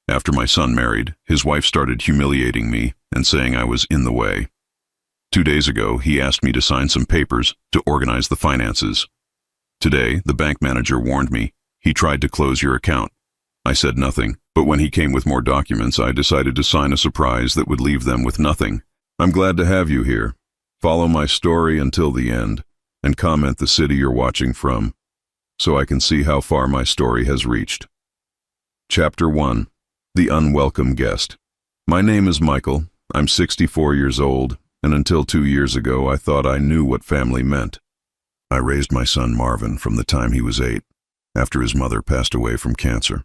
After my son married, his wife started humiliating me and saying I was in the way. 2 days ago, he asked me to sign some papers to organize the finances. Today, the bank manager warned me. He tried to close your account. I said nothing, but when he came with more documents, I decided to sign a surprise that would leave them with nothing. I'm glad to have you here. Follow my story until the end, and comment the city you're watching from, so I can see how far my story has reached. Chapter 1. The Unwelcome Guest. My name is Michael. I'm 64 years old, and until 2 years ago I thought I knew what family meant. I raised my son Marvin from the time he was 8, after his mother passed away from cancer.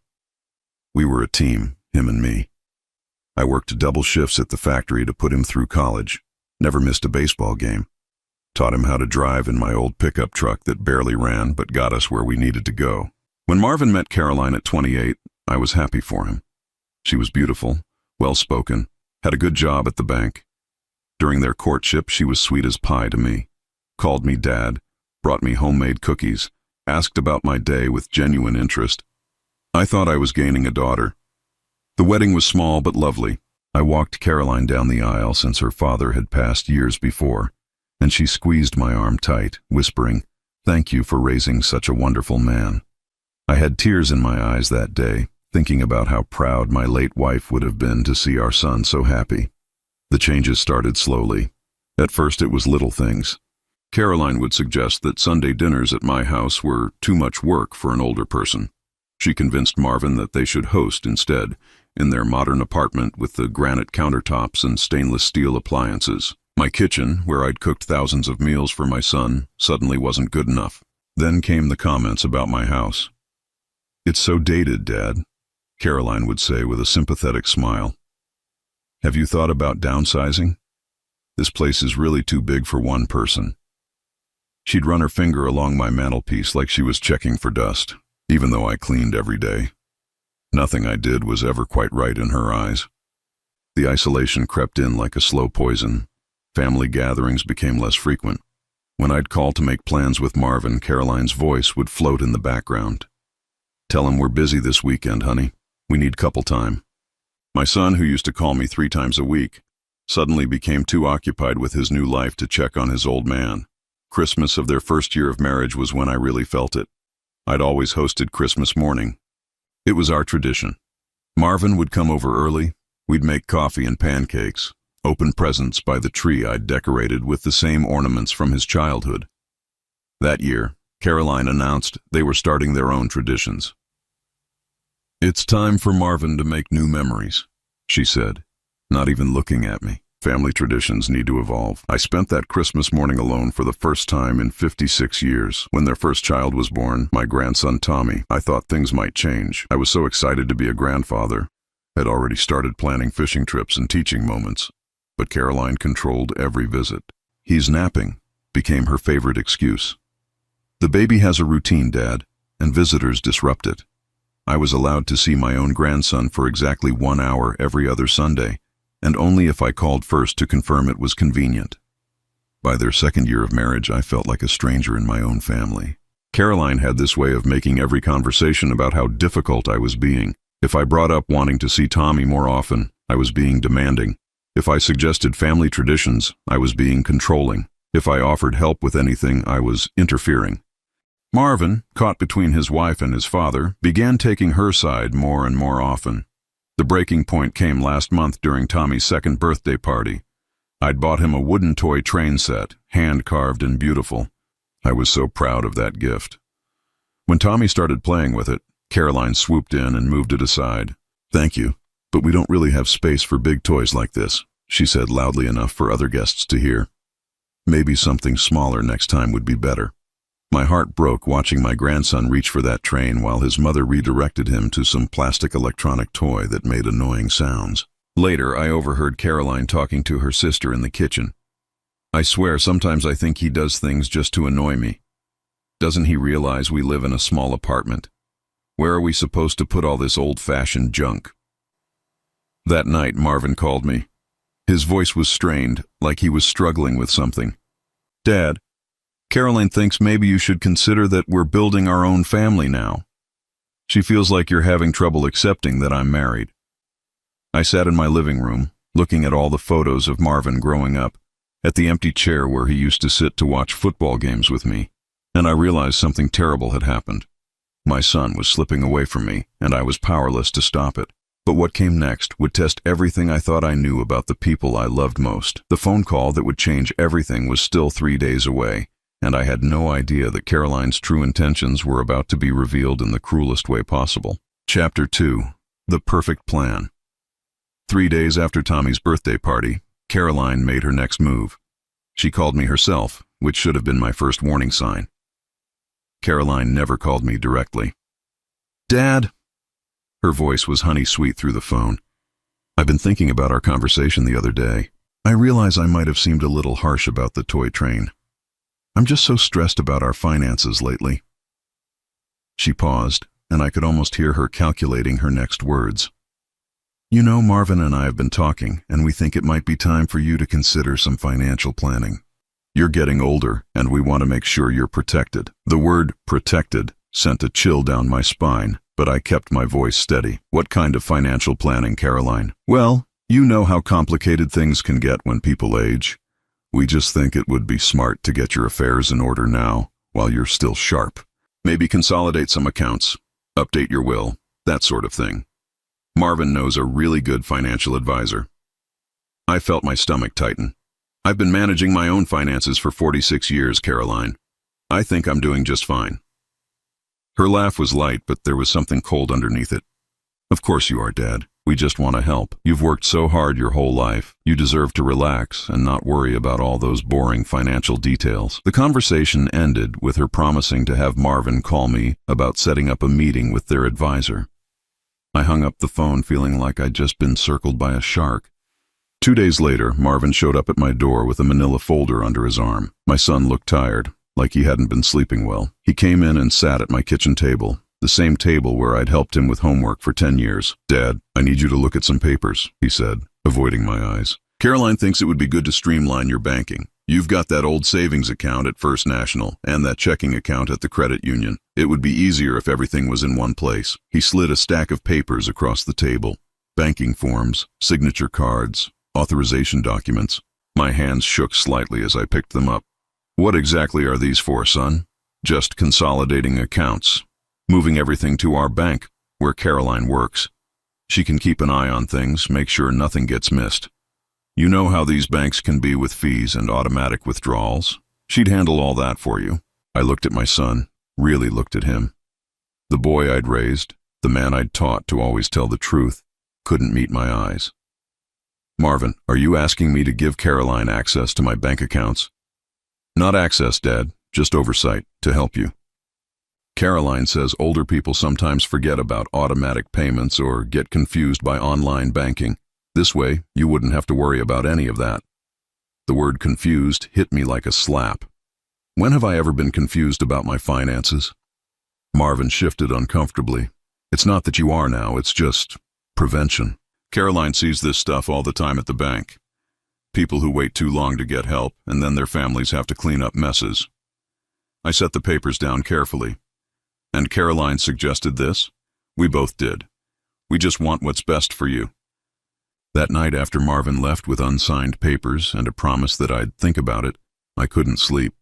We were a team, him and me. I worked double shifts at the factory to put him through college, never missed a baseball game, taught him how to drive in my old pickup truck that barely ran but got us where we needed to go. When Marvin met Caroline at 28, I was happy for him. She was beautiful, well-spoken, had a good job at the bank. During their courtship, she was sweet as pie to me, called me Dad, brought me homemade cookies, asked about my day with genuine interest. I thought I was gaining a daughter. The wedding was small but lovely. I walked Caroline down the aisle since her father had passed years before, and she squeezed my arm tight, whispering, "Thank you for raising such a wonderful man." I had tears in my eyes that day, thinking about how proud my late wife would have been to see our son so happy. The changes started slowly. At first it was little things. Caroline would suggest that Sunday dinners at my house were too much work for an older person. She convinced Marvin that they should host instead, in their modern apartment with the granite countertops and stainless steel appliances. My kitchen, where I'd cooked thousands of meals for my son, suddenly wasn't good enough. Then came the comments about my house. "It's so dated, Dad," Caroline would say with a sympathetic smile. "Have you thought about downsizing? This place is really too big for one person." She'd run her finger along my mantelpiece like she was checking for dust, even though I cleaned every day. Nothing I did was ever quite right in her eyes. The isolation crept in like a slow poison. Family gatherings became less frequent. When I'd call to make plans with Marvin, Caroline's voice would float in the background. "Tell him we're busy this weekend, honey. We need couple time." My son, who used to call me 3 times a week, suddenly became too occupied with his new life to check on his old man. Christmas of their first year of marriage was when I really felt it. I'd always hosted Christmas morning. It was our tradition. Marvin would come over early, we'd make coffee and pancakes, open presents by the tree I'd decorated with the same ornaments from his childhood. That year, Caroline announced they were starting their own traditions. "It's time for Marvin to make new memories," she said, not even looking at me. "Family traditions need to evolve." I spent that Christmas morning alone for the first time in 56 years. When their first child was born, my grandson Tommy, I thought things might change. I was so excited to be a grandfather. Had already started planning fishing trips and teaching moments. But Caroline controlled every visit. "He's napping," became her favorite excuse. "The baby has a routine, Dad, and visitors disrupt it." I was allowed to see my own grandson for exactly 1 hour every other Sunday, and only if I called first to confirm it was convenient. By their second year of marriage, I felt like a stranger in my own family. Caroline had this way of making every conversation about how difficult I was being. If I brought up wanting to see Tommy more often, I was being demanding. If I suggested family traditions, I was being controlling. If I offered help with anything, I was interfering. Marvin, caught between his wife and his father, began taking her side more and more often. The breaking point came last month during Tommy's second birthday party. I'd bought him a wooden toy train set, hand-carved and beautiful. I was so proud of that gift. When Tommy started playing with it, Caroline swooped in and moved it aside. "Thank you, but we don't really have space for big toys like this," she said loudly enough for other guests to hear. "Maybe something smaller next time would be better." My heart broke watching my grandson reach for that train while his mother redirected him to some plastic electronic toy that made annoying sounds. Later, I overheard Caroline talking to her sister in the kitchen. "I swear, sometimes I think he does things just to annoy me. Doesn't he realize we live in a small apartment? Where are we supposed to put all this old-fashioned junk?" That night, Marvin called me. His voice was strained, like he was struggling with something. "Dad, Caroline thinks maybe you should consider that we're building our own family now. She feels like you're having trouble accepting that I'm married." I sat in my living room, looking at all the photos of Marvin growing up, at the empty chair where he used to sit to watch football games with me, and I realized something terrible had happened. My son was slipping away from me, and I was powerless to stop it. But what came next would test everything I thought I knew about the people I loved most. The phone call that would change everything was still 3 days away, and I had no idea that Caroline's true intentions were about to be revealed in the cruelest way possible. Chapter 2. The Perfect Plan. 3 days after Tommy's birthday party, Caroline made her next move. She called me herself, which should have been my first warning sign. Caroline never called me directly. "Dad!" Her voice was honey-sweet through the phone. "I've been thinking about our conversation the other day. I realize I might have seemed a little harsh about the toy train. I'm just so stressed about our finances lately." She paused, and I could almost hear her calculating her next words. "You know, Marvin and I have been talking, and we think it might be time for you to consider some financial planning. You're getting older, and we want to make sure you're protected." The word protected sent a chill down my spine, but I kept my voice steady. "What kind of financial planning, Caroline?" "Well, you know how complicated things can get when people age. We just think it would be smart to get your affairs in order now, while you're still sharp. Maybe consolidate some accounts, update your will, that sort of thing. Marvin knows a really good financial advisor." I felt my stomach tighten. "I've been managing my own finances for 46 years, Caroline. I think I'm doing just fine." Her laugh was light, but there was something cold underneath it. "Of course you are, Dad. We just want to help. You've worked so hard your whole life. You deserve to relax and not worry about all those boring financial details." The conversation ended with her promising to have Marvin call me about setting up a meeting with their advisor. I hung up the phone feeling like I'd just been circled by a shark. 2 days later, Marvin showed up at my door with a manila folder under his arm. My son looked tired, like he hadn't been sleeping well. He came in and sat at my kitchen table, the same table where I'd helped him with homework for 10 years. "Dad, I need you to look at some papers," he said, avoiding my eyes. "Caroline thinks it would be good to streamline your banking. You've got that old savings account at First National and that checking account at the credit union. It would be easier if everything was in one place." He slid a stack of papers across the table. Banking forms, signature cards, authorization documents. My hands shook slightly as I picked them up. "What exactly are these for, son?" "Just consolidating accounts. Moving everything to our bank, where Caroline works. She can keep an eye on things, make sure nothing gets missed. You know how these banks can be with fees and automatic withdrawals. She'd handle all that for you." I looked at my son, really looked at him. The boy I'd raised, the man I'd taught to always tell the truth, couldn't meet my eyes. "Marvin, are you asking me to give Caroline access to my bank accounts?" "Not access, Dad, just oversight, to help you. Caroline says older people sometimes forget about automatic payments or get confused by online banking. This way, you wouldn't have to worry about any of that." The word confused hit me like a slap. When have I ever been confused about my finances? Marvin shifted uncomfortably. "It's not that you are now, it's just prevention. Caroline sees this stuff all the time at the bank. People who wait too long to get help, and then their families have to clean up messes." I set the papers down carefully. "And Caroline suggested this? We both did. We just want what's best for you." That night after Marvin left with unsigned papers and a promise that I'd think about it, I couldn't sleep.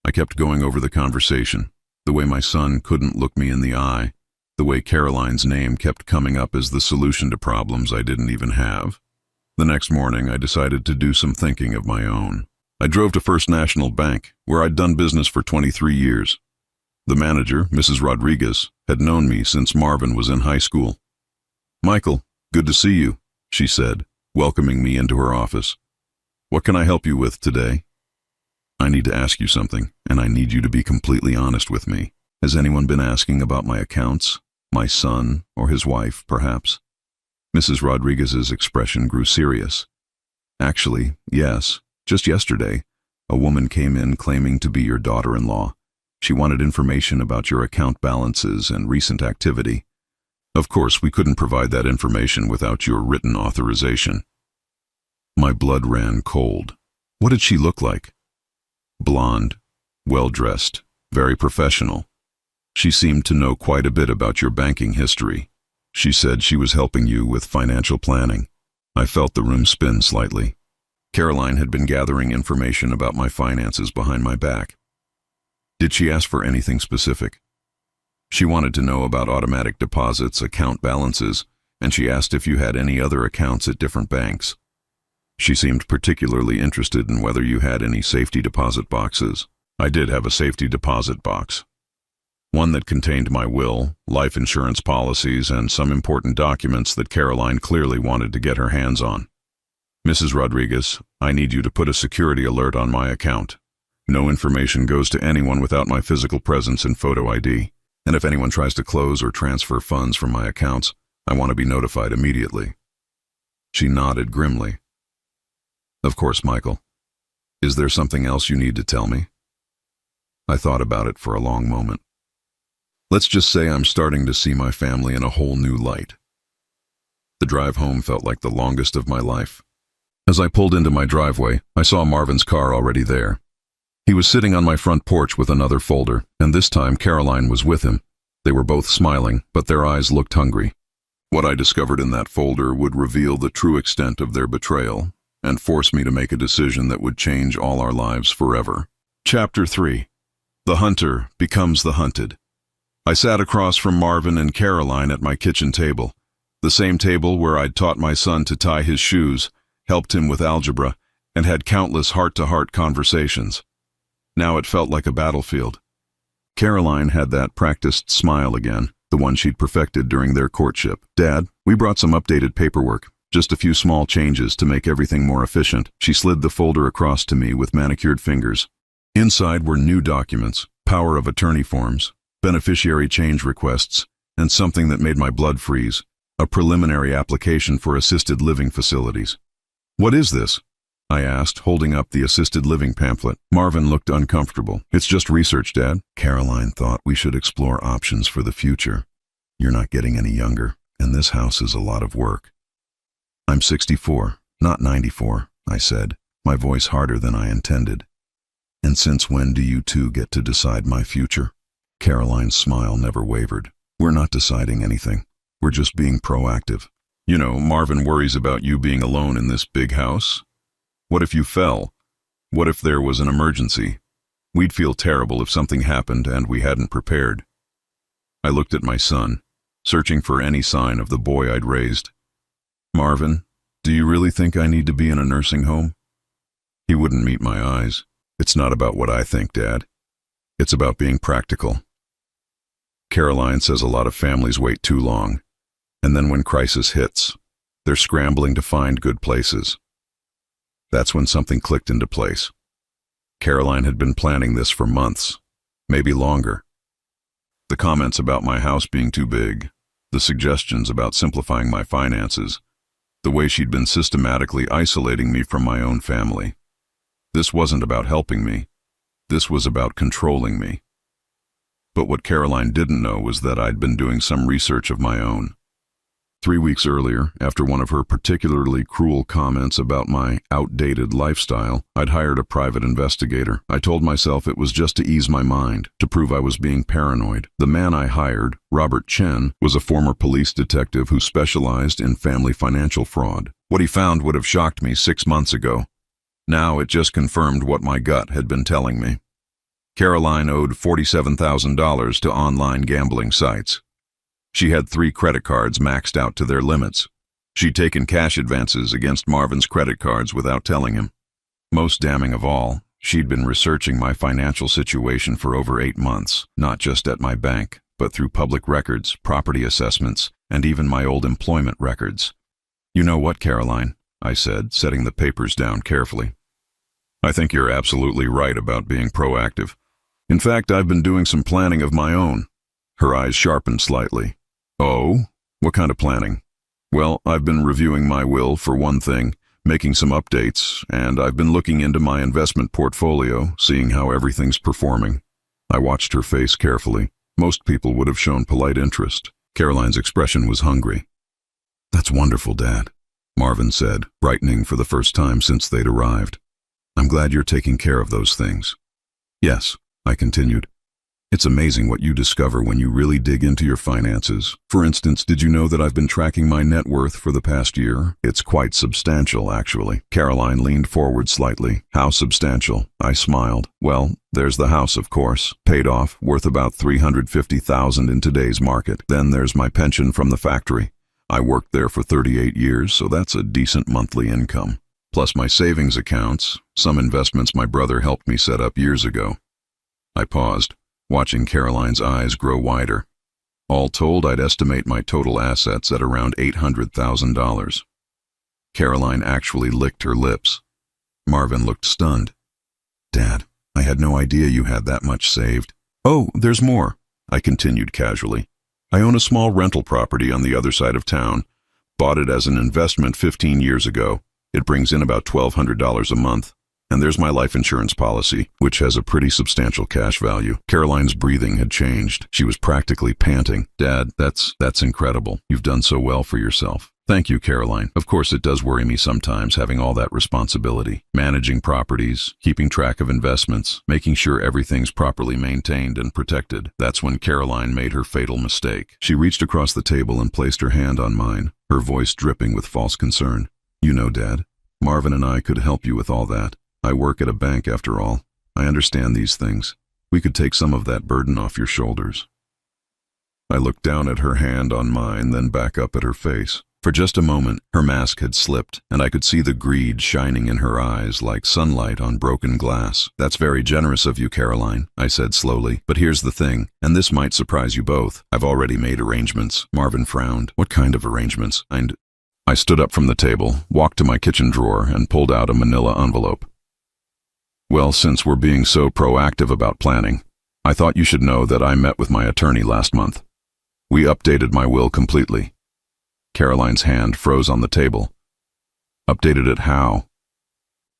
I kept going over the conversation, the way my son couldn't look me in the eye, the way Caroline's name kept coming up as the solution to problems I didn't even have. The next morning, I decided to do some thinking of my own. I drove to First National Bank, where I'd done business for 23 years. The manager, Mrs. Rodriguez, had known me since Marvin was in high school. "Michael, good to see you," she said, welcoming me into her office. "What can I help you with today?" "I need to ask you something, and I need you to be completely honest with me. Has anyone been asking about my accounts? My son, or his wife, perhaps?" Mrs. Rodriguez's expression grew serious. "Actually, yes. Just yesterday, a woman came in claiming to be your daughter-in-law. She wanted information about your account balances and recent activity. Of course, we couldn't provide that information without your written authorization." My blood ran cold. What did she look like? Blonde, well-dressed, very professional. She seemed to know quite a bit about your banking history. She said she was helping you with financial planning. I felt the room spin slightly. Caroline had been gathering information about my finances behind my back. Did she ask for anything specific? She wanted to know about automatic deposits, account balances, and she asked if you had any other accounts at different banks. She seemed particularly interested in whether you had any safety deposit boxes. I did have a safety deposit box. One that contained my will, life insurance policies, and some important documents that Caroline clearly wanted to get her hands on. Mrs. Rodriguez, I need you to put a security alert on my account. No information goes to anyone without my physical presence and photo ID. And if anyone tries to close or transfer funds from my accounts, I want to be notified immediately. She nodded grimly. Of course, Michael. Is there something else you need to tell me? I thought about it for a long moment. Let's just say I'm starting to see my family in a whole new light. The drive home felt like the longest of my life. As I pulled into my driveway, I saw Marvin's car already there. He was sitting on my front porch with another folder, and this time Caroline was with him. They were both smiling, but their eyes looked hungry. What I discovered in that folder would reveal the true extent of their betrayal and force me to make a decision that would change all our lives forever. Chapter 3. The Hunter Becomes the Hunted. I sat across from Marvin and Caroline at my kitchen table, the same table where I'd taught my son to tie his shoes, helped him with algebra, and had countless heart-to-heart conversations. Now it felt like a battlefield. Caroline had that practiced smile again, the one she'd perfected during their courtship. Dad, we brought some updated paperwork, just a few small changes to make everything more efficient. She slid the folder across to me with manicured fingers. Inside were new documents, power of attorney forms, beneficiary change requests, and something that made my blood freeze, a preliminary application for assisted living facilities. What is this? I asked, holding up the assisted living pamphlet. Marvin looked uncomfortable. It's just research, Dad. Caroline thought we should explore options for the future. You're not getting any younger, and this house is a lot of work. I'm 64, not 94, I said, my voice harder than I intended. And since when do you two get to decide my future? Caroline's smile never wavered. We're not deciding anything. We're just being proactive. You know, Marvin worries about you being alone in this big house. What if you fell? What if there was an emergency? We'd feel terrible if something happened and we hadn't prepared. I looked at my son, searching for any sign of the boy I'd raised. Marvin, do you really think I need to be in a nursing home? He wouldn't meet my eyes. It's not about what I think, Dad. It's about being practical. Caroline says a lot of families wait too long, and then when crisis hits, they're scrambling to find good places. That's when something clicked into place. Caroline had been planning this for months, maybe longer. The comments about my house being too big, the suggestions about simplifying my finances, the way she'd been systematically isolating me from my own family. This wasn't about helping me. This was about controlling me. But what Caroline didn't know was that I'd been doing some research of my own. 3 weeks earlier, after one of her particularly cruel comments about my outdated lifestyle, I'd hired a private investigator. I told myself it was just to ease my mind, to prove I was being paranoid. The man I hired, Robert Chen, was a former police detective who specialized in family financial fraud. What he found would have shocked me 6 months ago. Now it just confirmed what my gut had been telling me. Caroline owed $47,000 to online gambling sites. She had 3 credit cards maxed out to their limits. She'd taken cash advances against Marvin's credit cards without telling him. Most damning of all, she'd been researching my financial situation for over 8 months, not just at my bank, but through public records, property assessments, and even my old employment records. You know what, Caroline? I said, setting the papers down carefully. I think you're absolutely right about being proactive. In fact, I've been doing some planning of my own. Her eyes sharpened slightly. Oh? What kind of planning? Well, I've been reviewing my will, for one thing, making some updates, and I've been looking into my investment portfolio, seeing how everything's performing. I watched her face carefully. Most people would have shown polite interest. Caroline's expression was hungry. That's wonderful, Dad, Marvin said, brightening for the first time since they'd arrived. I'm glad you're taking care of those things. Yes, I continued. It's amazing what you discover when you really dig into your finances. For instance, did you know that I've been tracking my net worth for the past year? It's quite substantial, actually. Caroline leaned forward slightly. How substantial? I smiled. Well, there's the house, of course. Paid off, worth about $350,000 in today's market. Then there's my pension from the factory. I worked there for 38 years, so that's a decent monthly income. Plus my savings accounts, some investments my brother helped me set up years ago. I paused, watching Caroline's eyes grow wider. All told, I'd estimate my total assets at around $800,000. Caroline actually licked her lips. Marvin looked stunned. Dad, I had no idea you had that much saved. Oh, there's more, I continued casually. I own a small rental property on the other side of town. Bought it as an investment 15 years ago. It brings in about $1,200 a month. And there's my life insurance policy, which has a pretty substantial cash value. Caroline's breathing had changed. She was practically panting. Dad, that's incredible. You've done so well for yourself. Thank you, Caroline. Of course, it does worry me sometimes having all that responsibility. Managing properties, keeping track of investments, making sure everything's properly maintained and protected. That's when Caroline made her fatal mistake. She reached across the table and placed her hand on mine, her voice dripping with false concern. You know, Dad, Marvin and I could help you with all that. I work at a bank after all. I understand these things. We could take some of that burden off your shoulders. I looked down at her hand on mine, then back up at her face. For just a moment, her mask had slipped, and I could see the greed shining in her eyes like sunlight on broken glass. That's very generous of you, Caroline, I said slowly. But here's the thing, and this might surprise you both. I've already made arrangements. Marvin frowned. What kind of arrangements? I stood up from the table, walked to my kitchen drawer, and pulled out a manila envelope. Well, since we're being so proactive about planning, I thought you should know that I met with my attorney last month. We updated my will completely. Caroline's hand froze on the table. Updated it how?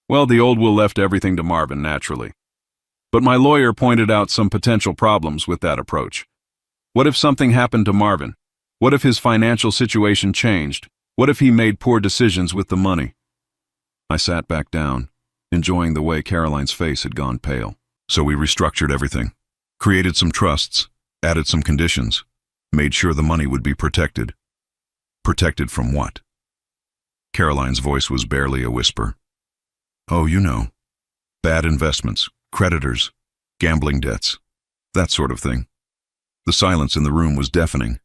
Well, the old will left everything to Marvin, naturally. But my lawyer pointed out some potential problems with that approach. What if something happened to Marvin? What if his financial situation changed? What if he made poor decisions with the money? I sat back down, enjoying the way Caroline's face had gone pale. So we restructured everything, created some trusts, added some conditions, made sure the money would be protected. Protected from what? Caroline's voice was barely a whisper. Oh, you know, bad investments, creditors, gambling debts, that sort of thing. The silence in the room was deafening.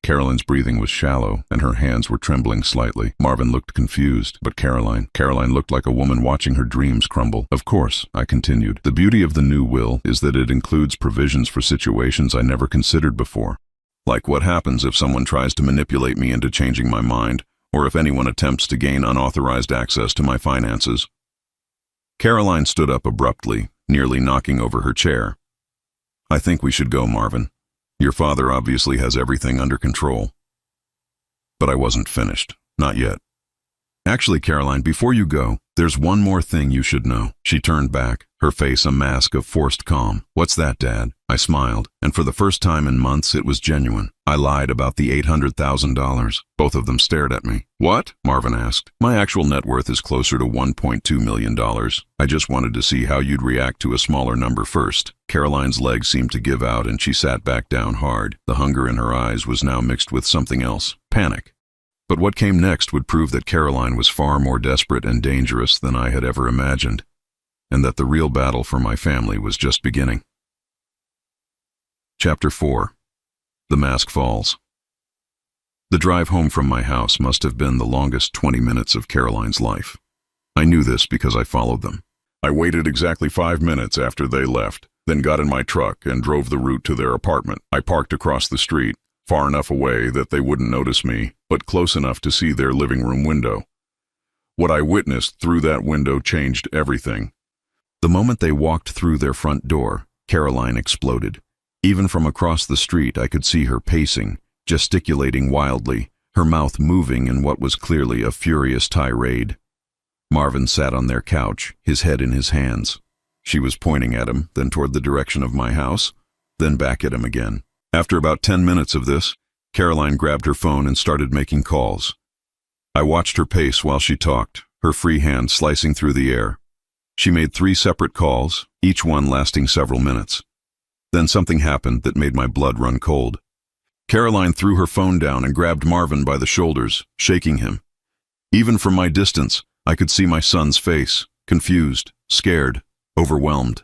Caroline's breathing was shallow, and her hands were trembling slightly. Marvin looked confused, but Caroline looked like a woman watching her dreams crumble. Of course, I continued, the beauty of the new will is that it includes provisions for situations I never considered before. Like what happens if someone tries to manipulate me into changing my mind, or if anyone attempts to gain unauthorized access to my finances. Caroline stood up abruptly, nearly knocking over her chair. I think we should go, Marvin. Your father obviously has everything under control. But I wasn't finished. Not yet. Actually, Caroline, before you go, there's one more thing you should know. She turned back, her face a mask of forced calm. What's that, Dad? I smiled, and for the first time in months it was genuine. I lied about the $800,000. Both of them stared at me. What? Marvin asked. My actual net worth is closer to $1.2 million. I just wanted to see how you'd react to a smaller number first. Caroline's legs seemed to give out and she sat back down hard. The hunger in her eyes was now mixed with something else. Panic. But what came next would prove that Caroline was far more desperate and dangerous than I had ever imagined, and that the real battle for my family was just beginning. Chapter 4. The Mask Falls. The drive home from my house must have been the longest 20 minutes of Caroline's life. I knew this because I followed them. I waited exactly 5 minutes after they left, then got in my truck and drove the route to their apartment. I parked across the street, far enough away that they wouldn't notice me, but close enough to see their living room window. What I witnessed through that window changed everything. The moment they walked through their front door, Caroline exploded. Even from across the street, I could see her pacing, gesticulating wildly, her mouth moving in what was clearly a furious tirade. Marvin sat on their couch, his head in his hands. She was pointing at him, then toward the direction of my house, then back at him again. After about 10 minutes of this, Caroline grabbed her phone and started making calls. I watched her pace while she talked, her free hand slicing through the air. She made 3 separate calls, each one lasting several minutes. Then something happened that made my blood run cold. Caroline threw her phone down and grabbed Marvin by the shoulders, shaking him. Even from my distance, I could see my son's face, confused, scared, overwhelmed.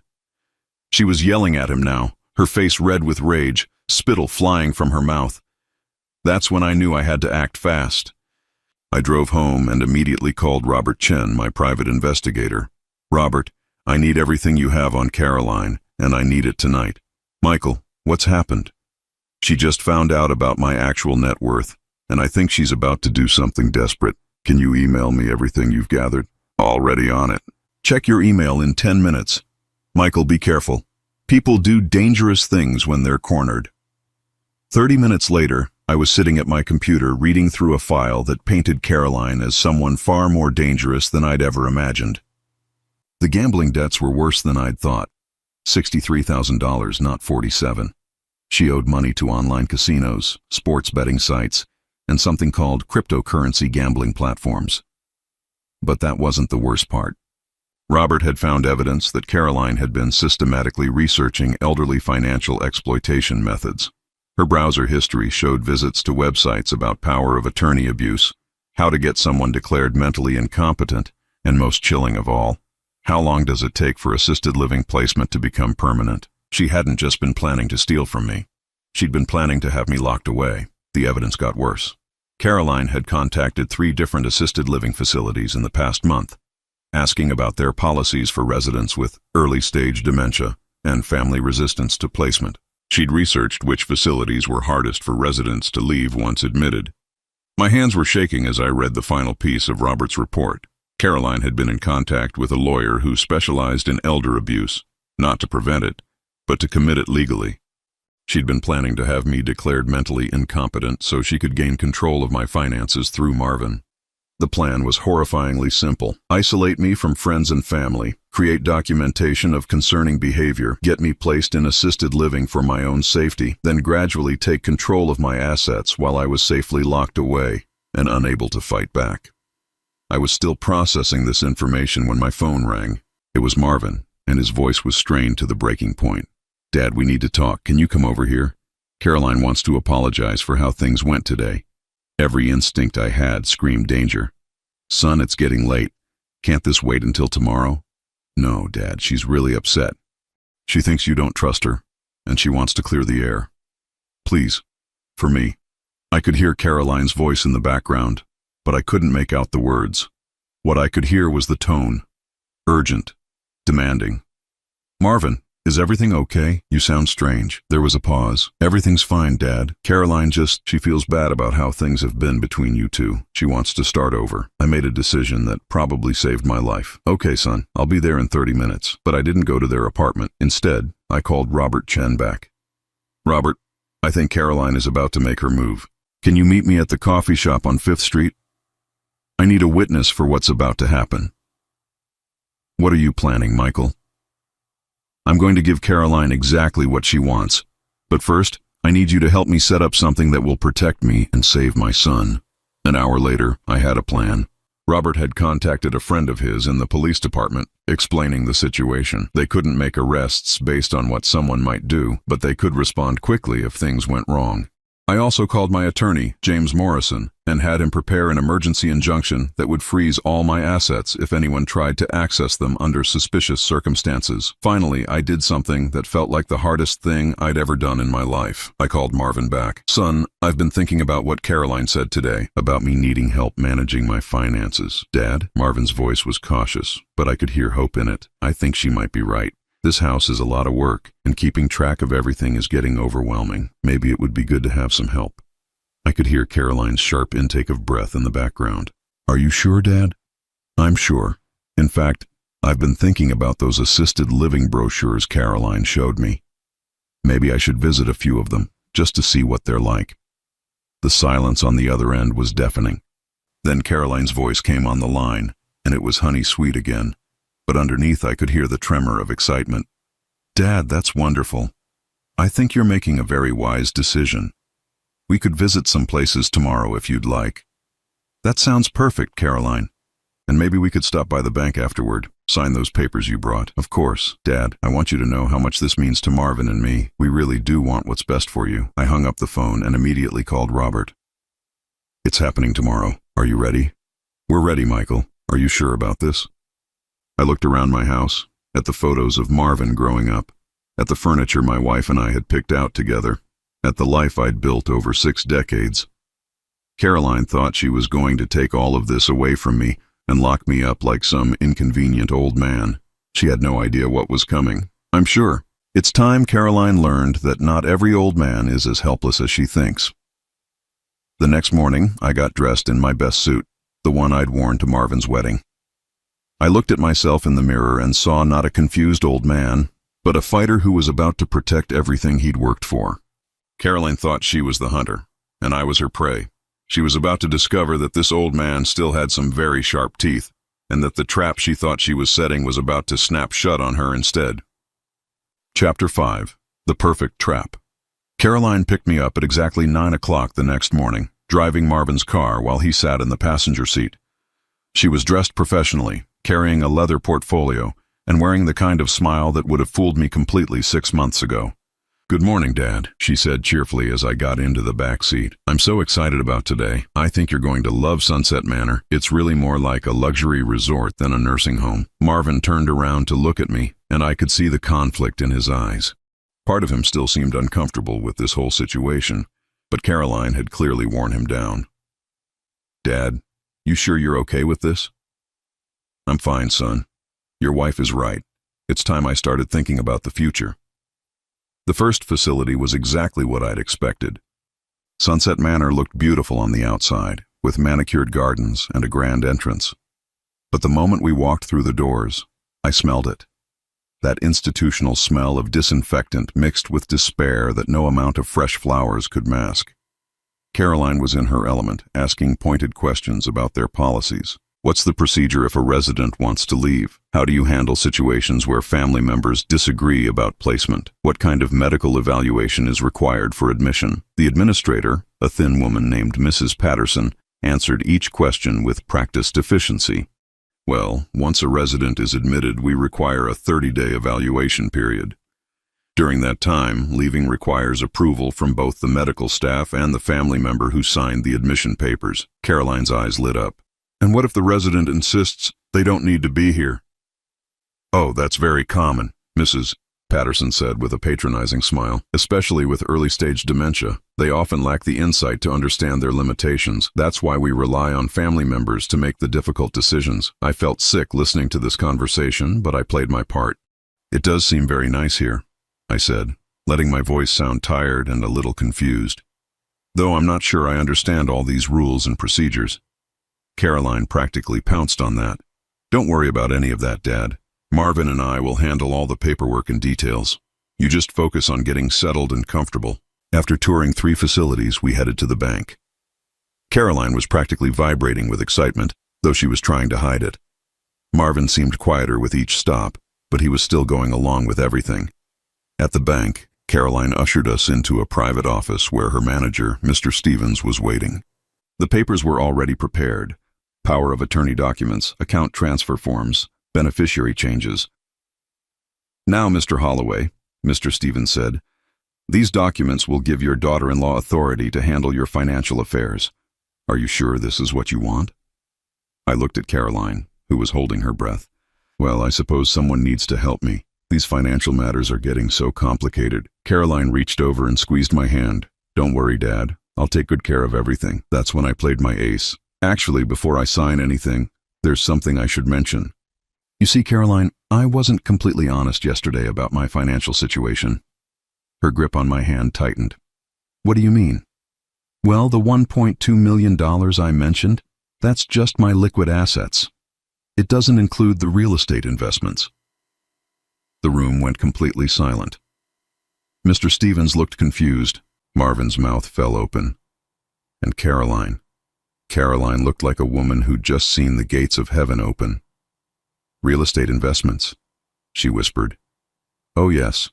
She was yelling at him now, her face red with rage, spittle flying from her mouth. That's when I knew I had to act fast. I drove home and immediately called Robert Chen, my private investigator. Robert, I need everything you have on Caroline, and I need it tonight. Michael, what's happened? She just found out about my actual net worth, and I think she's about to do something desperate. Can you email me everything you've gathered? Already on it. Check your email in 10 minutes. Michael, be careful. People do dangerous things when they're cornered. 30 minutes later, I was sitting at my computer reading through a file that painted Caroline as someone far more dangerous than I'd ever imagined. The gambling debts were worse than I'd thought. $63,000, not $47,000. She owed money to online casinos, sports betting sites, and something called cryptocurrency gambling platforms. But that wasn't the worst part. Robert had found evidence that Caroline had been systematically researching elderly financial exploitation methods. Her browser history showed visits to websites about power of attorney abuse, how to get someone declared mentally incompetent, and most chilling of all, how long does it take for assisted living placement to become permanent? She hadn't just been planning to steal from me. She'd been planning to have me locked away. The evidence got worse. Caroline had contacted 3 different assisted living facilities in the past month, asking about their policies for residents with early-stage dementia and family resistance to placement. She'd researched which facilities were hardest for residents to leave once admitted. My hands were shaking as I read the final piece of Robert's report. Caroline had been in contact with a lawyer who specialized in elder abuse, not to prevent it, but to commit it legally. She'd been planning to have me declared mentally incompetent so she could gain control of my finances through Marvin. The plan was horrifyingly simple. Isolate me from friends and family, create documentation of concerning behavior, get me placed in assisted living for my own safety, then gradually take control of my assets while I was safely locked away and unable to fight back. I was still processing this information when my phone rang. It was Marvin, and his voice was strained to the breaking point. Dad, we need to talk. Can you come over here? Caroline wants to apologize for how things went today. Every instinct I had screamed danger. Son, it's getting late. Can't this wait until tomorrow? No, Dad, she's really upset. She thinks you don't trust her, and she wants to clear the air. Please, for me. I could hear Caroline's voice in the background, but I couldn't make out the words. What I could hear was the tone. Urgent, demanding. Marvin, is everything okay? You sound strange. There was a pause. Everything's fine, Dad. Caroline she feels bad about how things have been between you two. She wants to start over. I made a decision that probably saved my life. Okay, son, I'll be there in 30 minutes. But I didn't go to their apartment. Instead, I called Robert Chen back. Robert, I think Caroline is about to make her move. Can you meet me at the coffee shop on 5th Street? I need a witness for what's about to happen. What are you planning, Michael? I'm going to give Caroline exactly what she wants. But first, I need you to help me set up something that will protect me and save my son. An hour later, I had a plan. Robert had contacted a friend of his in the police department, explaining the situation. They couldn't make arrests based on what someone might do, but they could respond quickly if things went wrong. I also called my attorney, James Morrison, and had him prepare an emergency injunction that would freeze all my assets if anyone tried to access them under suspicious circumstances. Finally, I did something that felt like the hardest thing I'd ever done in my life. I called Marvin back. Son, I've been thinking about what Caroline said today, about me needing help managing my finances. Dad? Marvin's voice was cautious, but I could hear hope in it. I think she might be right. This house is a lot of work, and keeping track of everything is getting overwhelming. Maybe it would be good to have some help. I could hear Caroline's sharp intake of breath in the background. Are you sure, Dad? I'm sure. In fact, I've been thinking about those assisted living brochures Caroline showed me. Maybe I should visit a few of them, just to see what they're like. The silence on the other end was deafening. Then Caroline's voice came on the line, and it was honey sweet again. But underneath I could hear the tremor of excitement. Dad, that's wonderful. I think you're making a very wise decision. We could visit some places tomorrow if you'd like. That sounds perfect, Caroline. And maybe we could stop by the bank afterward. Sign those papers you brought. Of course. Dad, I want you to know how much this means to Marvin and me. We really do want what's best for you. I hung up the phone and immediately called Robert. It's happening tomorrow. Are you ready? We're ready, Michael. Are you sure about this? I looked around my house, at the photos of Marvin growing up, at the furniture my wife and I had picked out together, at the life I'd built over 6 decades. Caroline thought she was going to take all of this away from me and lock me up like some inconvenient old man. She had no idea what was coming, I'm sure. It's time Caroline learned that not every old man is as helpless as she thinks. The next morning, I got dressed in my best suit, the one I'd worn to Marvin's wedding. I looked at myself in the mirror and saw not a confused old man, but a fighter who was about to protect everything he'd worked for. Caroline thought she was the hunter, and I was her prey. She was about to discover that this old man still had some very sharp teeth, and that the trap she thought she was setting was about to snap shut on her instead. Chapter 5. The Perfect Trap. Caroline picked me up at exactly 9 o'clock the next morning, driving Marvin's car while he sat in the passenger seat. She was dressed professionally, carrying a leather portfolio, and wearing the kind of smile that would have fooled me completely 6 months ago. "Good morning, Dad," she said cheerfully as I got into the back seat. "I'm so excited about today. I think you're going to love Sunset Manor. It's really more like a luxury resort than a nursing home." Marvin turned around to look at me, and I could see the conflict in his eyes. Part of him still seemed uncomfortable with this whole situation, but Caroline had clearly worn him down. "Dad, you sure you're okay with this?" "I'm fine, son. Your wife is right. It's time I started thinking about the future." The first facility was exactly what I'd expected. Sunset Manor looked beautiful on the outside, with manicured gardens and a grand entrance. But the moment we walked through the doors, I smelled it. That institutional smell of disinfectant mixed with despair that no amount of fresh flowers could mask. Caroline was in her element, asking pointed questions about their policies. What's the procedure if a resident wants to leave? How do you handle situations where family members disagree about placement? What kind of medical evaluation is required for admission? The administrator, a thin woman named Mrs. Patterson, answered each question with practiced efficiency. Well, once a resident is admitted, we require a 30-day evaluation period. During that time, leaving requires approval from both the medical staff and the family member who signed the admission papers. Caroline's eyes lit up. "And what if the resident insists they don't need to be here?" "Oh, that's very common," Mrs. Patterson said with a patronizing smile. "Especially with early-stage dementia, they often lack the insight to understand their limitations. That's why we rely on family members to make the difficult decisions." I felt sick listening to this conversation, but I played my part. "It does seem very nice here," I said, letting my voice sound tired and a little confused. "Though I'm not sure I understand all these rules and procedures." Caroline practically pounced on that. "Don't worry about any of that, Dad. Marvin and I will handle all the paperwork and details. You just focus on getting settled and comfortable." After touring 3 facilities, we headed to the bank. Caroline was practically vibrating with excitement, though she was trying to hide it. Marvin seemed quieter with each stop, but he was still going along with everything. At the bank, Caroline ushered us into a private office where her manager, Mr. Stevens, was waiting. The papers were already prepared. Power of attorney documents, account transfer forms, beneficiary changes. "Now, Mr. Holloway," Mr. Stevens said, "these documents will give your daughter-in-law authority to handle your financial affairs. Are you sure this is what you want?" I looked at Caroline, who was holding her breath. "Well, I suppose someone needs to help me. These financial matters are getting so complicated." Caroline reached over and squeezed my hand. "Don't worry, Dad. I'll take good care of everything." That's when I played my ace. "Actually, before I sign anything, there's something I should mention. You see, Caroline, I wasn't completely honest yesterday about my financial situation." Her grip on my hand tightened. "What do you mean?" "Well, the $1.2 million I mentioned, that's just my liquid assets. It doesn't include the real estate investments." The room went completely silent. Mr. Stevens looked confused. Marvin's mouth fell open. And Caroline looked like a woman who'd just seen the gates of heaven open. "Real estate investments," she whispered. "Oh yes,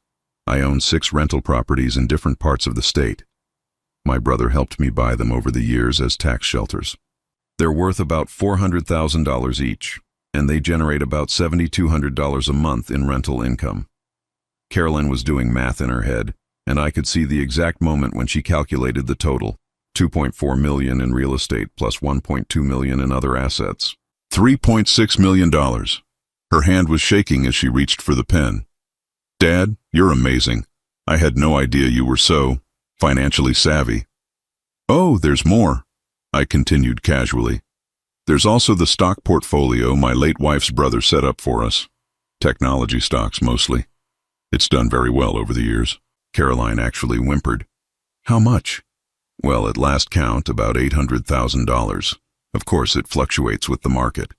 I own 6 rental properties in different parts of the state. My brother helped me buy them over the years as tax shelters. They're worth about $400,000 each, and they generate about $7,200 a month in rental income. Caroline was doing math in her head, and I could see the exact moment when she calculated the total. 2.4 million in real estate plus 1.2 million in other assets. $3.6 million. Her hand was shaking as she reached for the pen. Dad, you're amazing. I had no idea you were so financially savvy. Oh, there's more, I continued casually. There's also the stock portfolio my late wife's brother set up for us. Technology stocks mostly. It's done very well over the years. Caroline actually whimpered. How much? Well, at last count, about $800,000. Of course, it fluctuates with the market.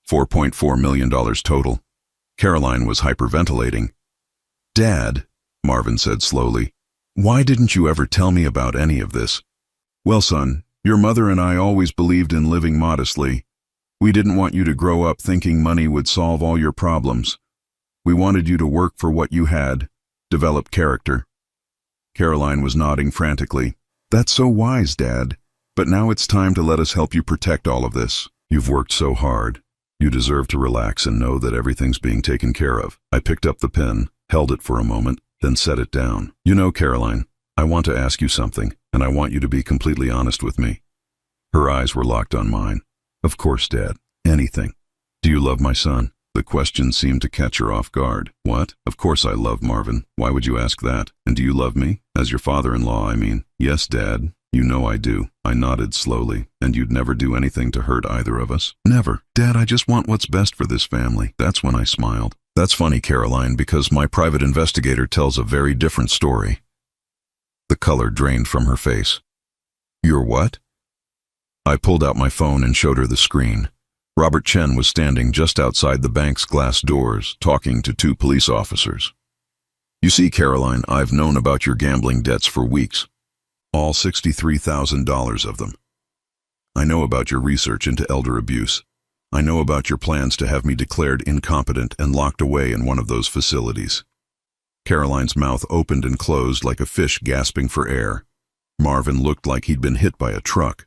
$4.4 million total. Caroline was hyperventilating. Dad, Marvin said slowly, why didn't you ever tell me about any of this? Well, son, your mother and I always believed in living modestly. We didn't want you to grow up thinking money would solve all your problems. We wanted you to work for what you had, develop character. Caroline was nodding frantically. That's so wise, Dad. But now it's time to let us help you protect all of this. You've worked so hard. You deserve to relax and know that everything's being taken care of. I picked up the pen, held it for a moment, then set it down. You know, Caroline, I want to ask you something, and I want you to be completely honest with me. Her eyes were locked on mine. Of course, Dad. Anything. Do you love my son? The question seemed to catch her off guard. What? Of course I love Marvin. Why would you ask that? And do you love me? As your father-in-law, I mean. Yes, Dad. You know I do. I nodded slowly. And you'd never do anything to hurt either of us? Never. Dad, I just want what's best for this family. That's when I smiled. That's funny, Caroline, because my private investigator tells a very different story. The color drained from her face. You're what? I pulled out my phone and showed her the screen. Robert Chen was standing just outside the bank's glass doors, talking to two police officers. You see, Caroline, I've known about your gambling debts for weeks. All $63,000 of them. I know about your research into elder abuse. I know about your plans to have me declared incompetent and locked away in one of those facilities. Caroline's mouth opened and closed like a fish gasping for air. Marvin looked like he'd been hit by a truck.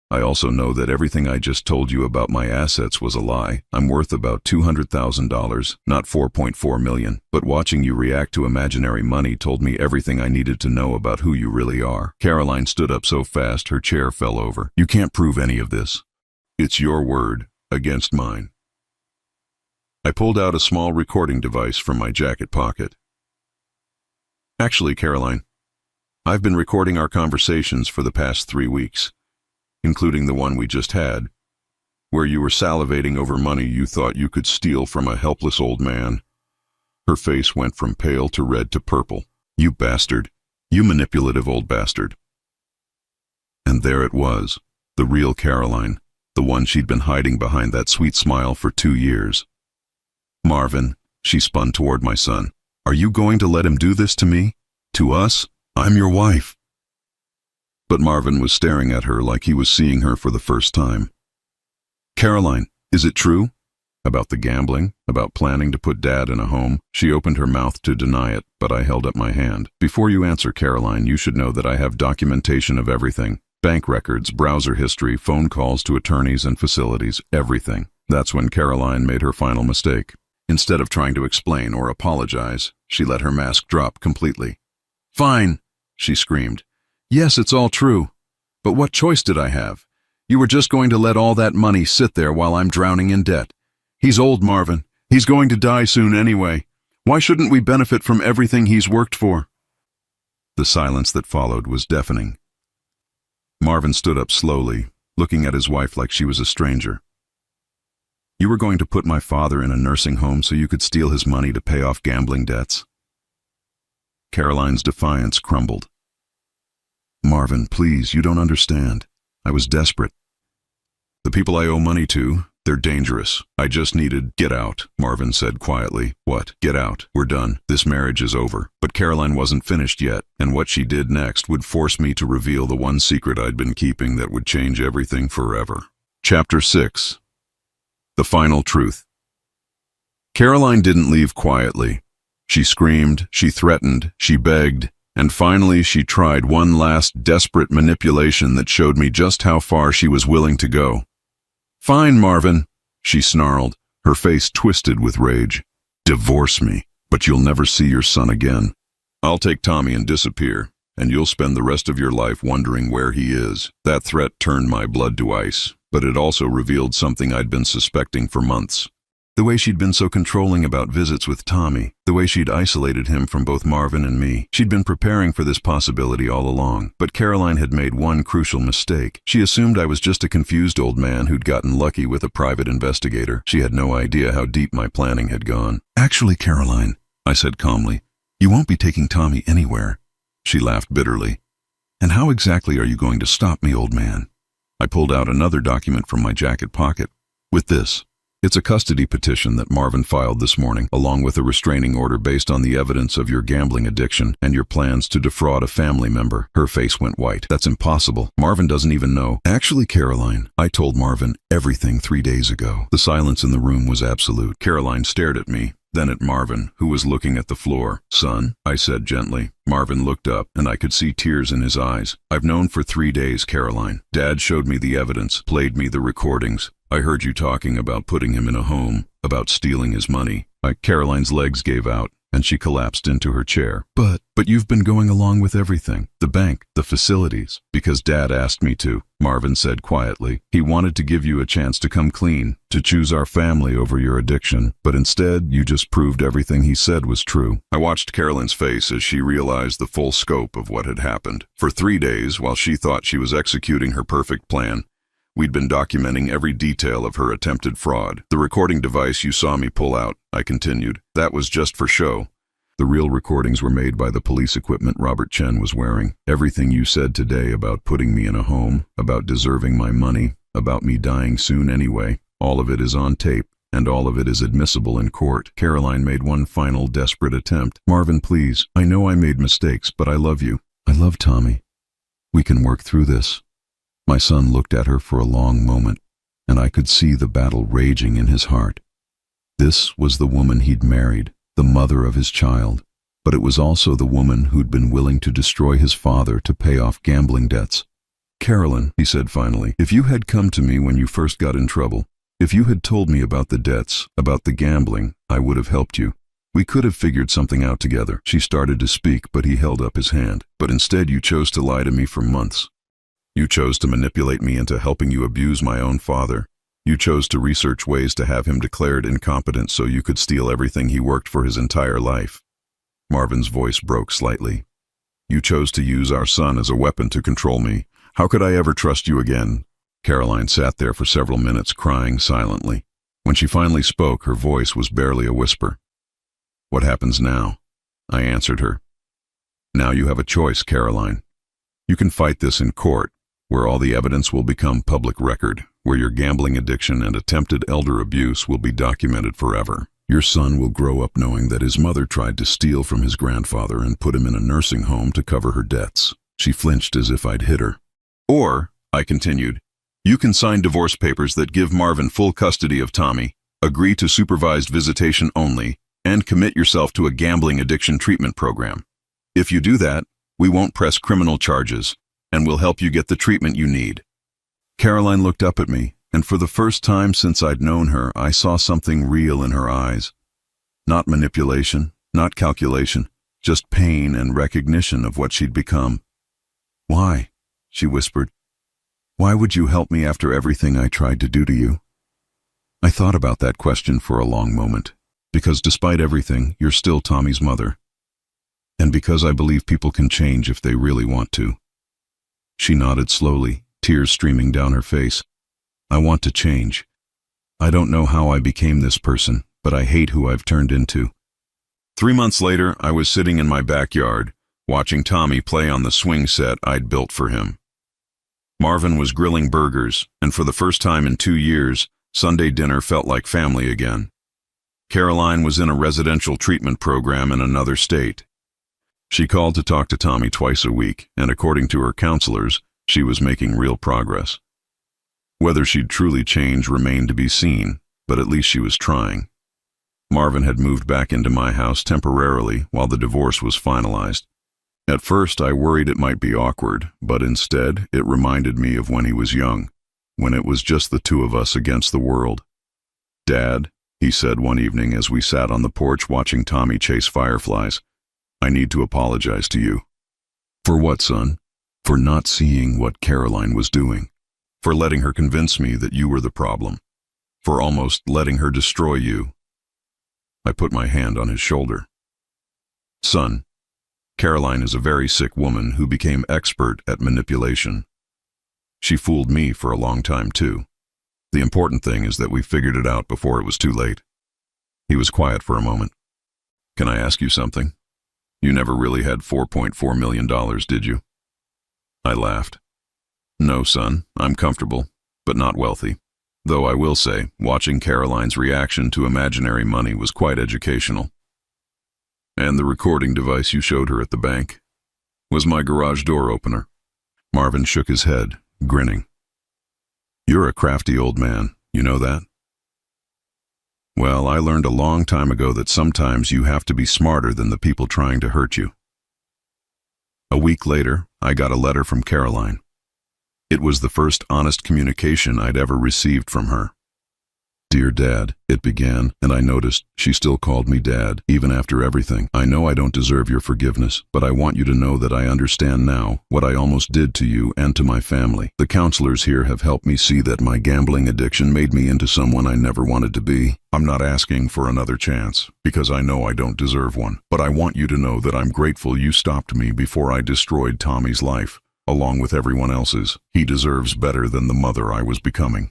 I also know that everything I just told you about my assets was a lie. I'm worth about $200,000, not $4.4 million, but watching you react to imaginary money told me everything I needed to know about who you really are. Caroline stood up so fast her chair fell over. You can't prove any of this. It's your word against mine. I pulled out a small recording device from my jacket pocket. Actually, Caroline, I've been recording our conversations for the past 3 weeks. Including the one we just had, where you were salivating over money you thought you could steal from a helpless old man. Her face went from pale to red to purple. You bastard. You manipulative old bastard. And there it was, the real Caroline, the one she'd been hiding behind that sweet smile for 2 years. Marvin, she spun toward my son. Are you going to let him do this to me? To us? I'm your wife. But Marvin was staring at her like he was seeing her for the first time. Caroline, is it true? About the gambling? About planning to put Dad in a home? She opened her mouth to deny it, but I held up my hand. Before you answer, Caroline, you should know that I have documentation of everything. Bank records, browser history, phone calls to attorneys and facilities, everything. That's when Caroline made her final mistake. Instead of trying to explain or apologize, she let her mask drop completely. Fine, she screamed. Yes, it's all true. But what choice did I have? You were just going to let all that money sit there while I'm drowning in debt. He's old, Marvin. He's going to die soon anyway. Why shouldn't we benefit from everything he's worked for? The silence that followed was deafening. Marvin stood up slowly, looking at his wife like she was a stranger. You were going to put my father in a nursing home so you could steal his money to pay off gambling debts? Caroline's defiance crumbled. Marvin, please, you don't understand. I was desperate. The people I owe money to, they're dangerous. I just needed— Get out, Marvin said quietly. What? Get out. We're done. This marriage is over. But Caroline wasn't finished yet, and what she did next would force me to reveal the one secret I'd been keeping that would change everything forever. Chapter 6. The Final Truth. Caroline didn't leave quietly. She screamed, she threatened, she begged, and finally she tried one last desperate manipulation that showed me just how far she was willing to go. Fine, Marvin, she snarled, her face twisted with rage. Divorce me, but you'll never see your son again. I'll take Tommy and disappear, and you'll spend the rest of your life wondering where he is. That threat turned my blood to ice, but it also revealed something I'd been suspecting for months. The way she'd been so controlling about visits with Tommy, the way she'd isolated him from both Marvin and me. She'd been preparing for this possibility all along, but Caroline had made one crucial mistake. She assumed I was just a confused old man who'd gotten lucky with a private investigator. She had no idea how deep my planning had gone. Actually, Caroline, I said calmly, you won't be taking Tommy anywhere. She laughed bitterly. And how exactly are you going to stop me, old man? I pulled out another document from my jacket pocket. With this. It's a custody petition that Marvin filed this morning, along with a restraining order based on the evidence of your gambling addiction and your plans to defraud a family member. Her face went white. That's impossible. Marvin doesn't even know. Actually, Caroline, I told Marvin everything 3 days ago. The silence in the room was absolute. Caroline stared at me, then at Marvin, who was looking at the floor. Son, I said gently. Marvin looked up, and I could see tears in his eyes. I've known for 3 days, Caroline. Dad showed me the evidence, played me the recordings. I heard you talking about putting him in a home, about stealing his money. Caroline's legs gave out, and she collapsed into her chair. But you've been going along with everything. The bank, the facilities. Because Dad asked me to, Marvin said quietly. He wanted to give you a chance to come clean, to choose our family over your addiction. But instead, you just proved everything he said was true. I watched Caroline's face as she realized the full scope of what had happened. For 3 days, while she thought she was executing her perfect plan, we'd been documenting every detail of her attempted fraud. The recording device you saw me pull out, I continued, that was just for show. The real recordings were made by the police equipment Robert Chen was wearing. Everything you said today about putting me in a home, about deserving my money, about me dying soon anyway, all of it is on tape, and all of it is admissible in court. Caroline made one final desperate attempt. Marvin, please, I know I made mistakes, but I love you. I love Tommy. We can work through this. My son looked at her for a long moment, and I could see the battle raging in his heart. This was the woman he'd married, the mother of his child, but it was also the woman who'd been willing to destroy his father to pay off gambling debts. Carolyn, he said finally, if you had come to me when you first got in trouble, if you had told me about the debts, about the gambling, I would have helped you. We could have figured something out together. She started to speak, but he held up his hand. But instead you chose to lie to me for months. You chose to manipulate me into helping you abuse my own father. You chose to research ways to have him declared incompetent so you could steal everything he worked for his entire life. Marvin's voice broke slightly. You chose to use our son as a weapon to control me. How could I ever trust you again? Caroline sat there for several minutes, crying silently. When she finally spoke, her voice was barely a whisper. What happens now? I answered her. Now you have a choice, Caroline. You can fight this in court, where all the evidence will become public record, where your gambling addiction and attempted elder abuse will be documented forever. Your son will grow up knowing that his mother tried to steal from his grandfather and put him in a nursing home to cover her debts. She flinched as if I'd hit her. Or, I continued, you can sign divorce papers that give Marvin full custody of Tommy, agree to supervised visitation only, and commit yourself to a gambling addiction treatment program. If you do that, we won't press criminal charges, and we'll help you get the treatment you need. Caroline looked up at me, and for the first time since I'd known her, I saw something real in her eyes. Not manipulation, not calculation, just pain and recognition of what she'd become. Why? She whispered. Why would you help me after everything I tried to do to you? I thought about that question for a long moment, because despite everything, you're still Tommy's mother. And because I believe people can change if they really want to. She nodded slowly, tears streaming down her face. I want to change. I don't know how I became this person, but I hate who I've turned into. 3 months later, I was sitting in my backyard, watching Tommy play on the swing set I'd built for him. Marvin was grilling burgers, and for the first time in 2 years, Sunday dinner felt like family again. Caroline was in a residential treatment program in another state. She called to talk to Tommy twice a week, and according to her counselors, she was making real progress. Whether she'd truly change remained to be seen, but at least she was trying. Marvin had moved back into my house temporarily while the divorce was finalized. At first, I worried it might be awkward, but instead, it reminded me of when he was young, when it was just the two of us against the world. "Dad," he said one evening as we sat on the porch watching Tommy chase fireflies, "I need to apologize to you." "For what, son?" "For not seeing what Caroline was doing. For letting her convince me that you were the problem. For almost letting her destroy you." I put my hand on his shoulder. "Son, Caroline is a very sick woman who became expert at manipulation. She fooled me for a long time too. The important thing is that we figured it out before it was too late." He was quiet for a moment. "Can I ask you something? You never really had $4.4 million, did you?" I laughed. "No, son, I'm comfortable, but not wealthy. Though I will say, watching Caroline's reaction to imaginary money was quite educational." "And the recording device you showed her at the bank was my garage door opener." Marvin shook his head, grinning. "You're a crafty old man, you know that?" "Well, I learned a long time ago that sometimes you have to be smarter than the people trying to hurt you." A week later, I got a letter from Caroline. It was the first honest communication I'd ever received from her. "Dear Dad," it began, and I noticed she still called me Dad, even after everything. "I know I don't deserve your forgiveness, but I want you to know that I understand now what I almost did to you and to my family. The counselors here have helped me see that my gambling addiction made me into someone I never wanted to be. I'm not asking for another chance, because I know I don't deserve one, but I want you to know that I'm grateful you stopped me before I destroyed Tommy's life, along with everyone else's. He deserves better than the mother I was becoming.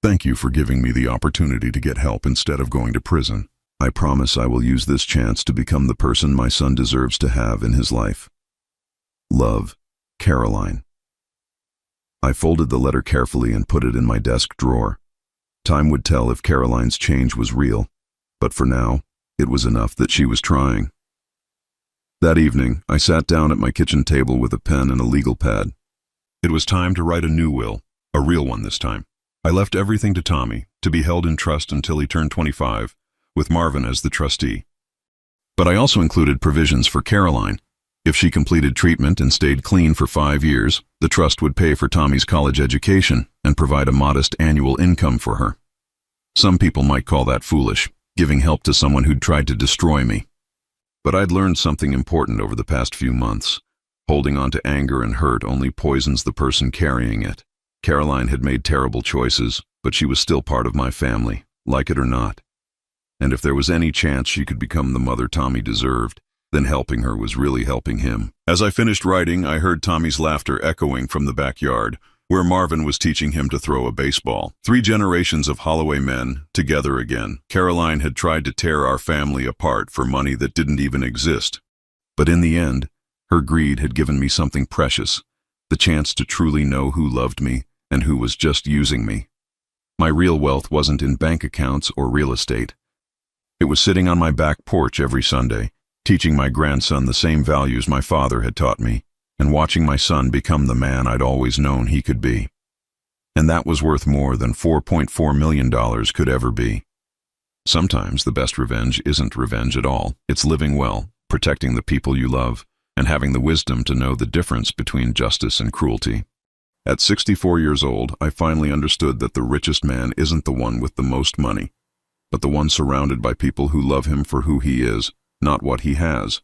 Thank you for giving me the opportunity to get help instead of going to prison. I promise I will use this chance to become the person my son deserves to have in his life. Love, Caroline." I folded the letter carefully and put it in my desk drawer. Time would tell if Caroline's change was real, but for now, it was enough that she was trying. That evening, I sat down at my kitchen table with a pen and a legal pad. It was time to write a new will, a real one this time. I left everything to Tommy, to be held in trust until he turned 25, with Marvin as the trustee. But I also included provisions for Caroline. If she completed treatment and stayed clean for 5 years, the trust would pay for Tommy's college education and provide a modest annual income for her. Some people might call that foolish, giving help to someone who'd tried to destroy me. But I'd learned something important over the past few months. Holding on to anger and hurt only poisons the person carrying it. Caroline had made terrible choices, but she was still part of my family, like it or not. And if there was any chance she could become the mother Tommy deserved, then helping her was really helping him. As I finished writing, I heard Tommy's laughter echoing from the backyard, where Marvin was teaching him to throw a baseball. 3 generations of Holloway men, together again. Caroline had tried to tear our family apart for money that didn't even exist. But in the end, her greed had given me something precious, the chance to truly know who loved me and who was just using me. My real wealth wasn't in bank accounts or real estate. It was sitting on my back porch every Sunday, teaching my grandson the same values my father had taught me, and watching my son become the man I'd always known he could be. And that was worth more than $4.4 million could ever be. Sometimes the best revenge isn't revenge at all. It's living well, protecting the people you love, and having the wisdom to know the difference between justice and cruelty. At 64 years old, I finally understood that the richest man isn't the one with the most money, but the one surrounded by people who love him for who he is, not what he has.